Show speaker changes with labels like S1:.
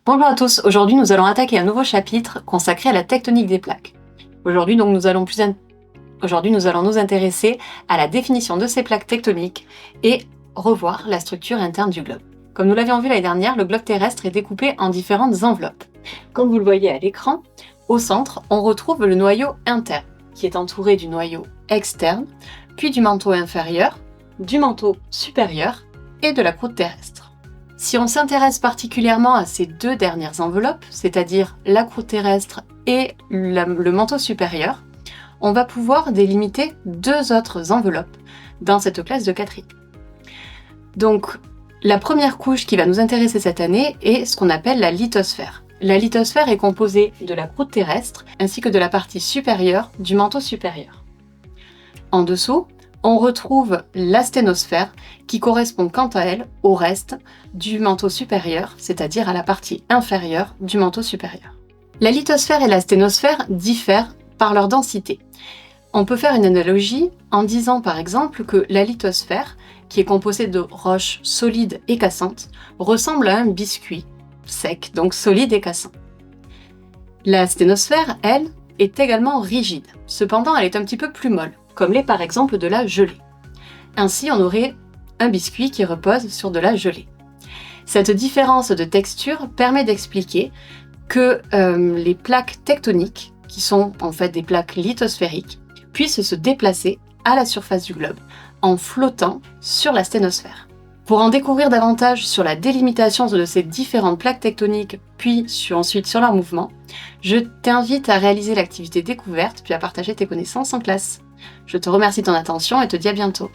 S1: Bonjour à tous, aujourd'hui nous allons attaquer un nouveau chapitre consacré à la tectonique des plaques. Aujourd'hui nous allons nous intéresser à la définition de ces plaques tectoniques et revoir la structure interne du globe. Comme nous l'avions vu l'année dernière, le globe terrestre est découpé en différentes enveloppes. Comme vous le voyez à l'écran, au centre, on retrouve le noyau interne, qui est entouré du noyau externe, puis du manteau inférieur, du manteau supérieur et de la croûte terrestre. Si on s'intéresse particulièrement à ces deux dernières enveloppes, c'est-à-dire la croûte terrestre et le manteau supérieur, on va pouvoir délimiter deux autres enveloppes dans cette classe de quatrième. Donc, la première couche qui va nous intéresser cette année est ce qu'on appelle la lithosphère. La lithosphère est composée de la croûte terrestre ainsi que de la partie supérieure du manteau supérieur. En dessous, on retrouve l'asténosphère qui correspond quant à elle au reste du manteau supérieur, c'est-à-dire à la partie inférieure du manteau supérieur. La lithosphère et l'asténosphère diffèrent par leur densité. On peut faire une analogie en disant par exemple que la lithosphère, qui est composée de roches solides et cassantes, ressemble à un biscuit sec, donc solide et cassant. La sténosphère, elle, est également rigide. Cependant, elle est un petit peu plus molle, comme l'est par exemple de la gelée. Ainsi, on aurait un biscuit qui repose sur de la gelée. Cette différence de texture permet d'expliquer que les plaques tectoniques, qui sont en fait des plaques lithosphériques, puissent se déplacer à la surface du globe en flottant sur la sténosphère. Pour en découvrir davantage sur la délimitation de ces différentes plaques tectoniques, puis ensuite sur leur mouvement, je t'invite à réaliser l'activité découverte puis à partager tes connaissances en classe. Je te remercie de ton attention et te dis à bientôt.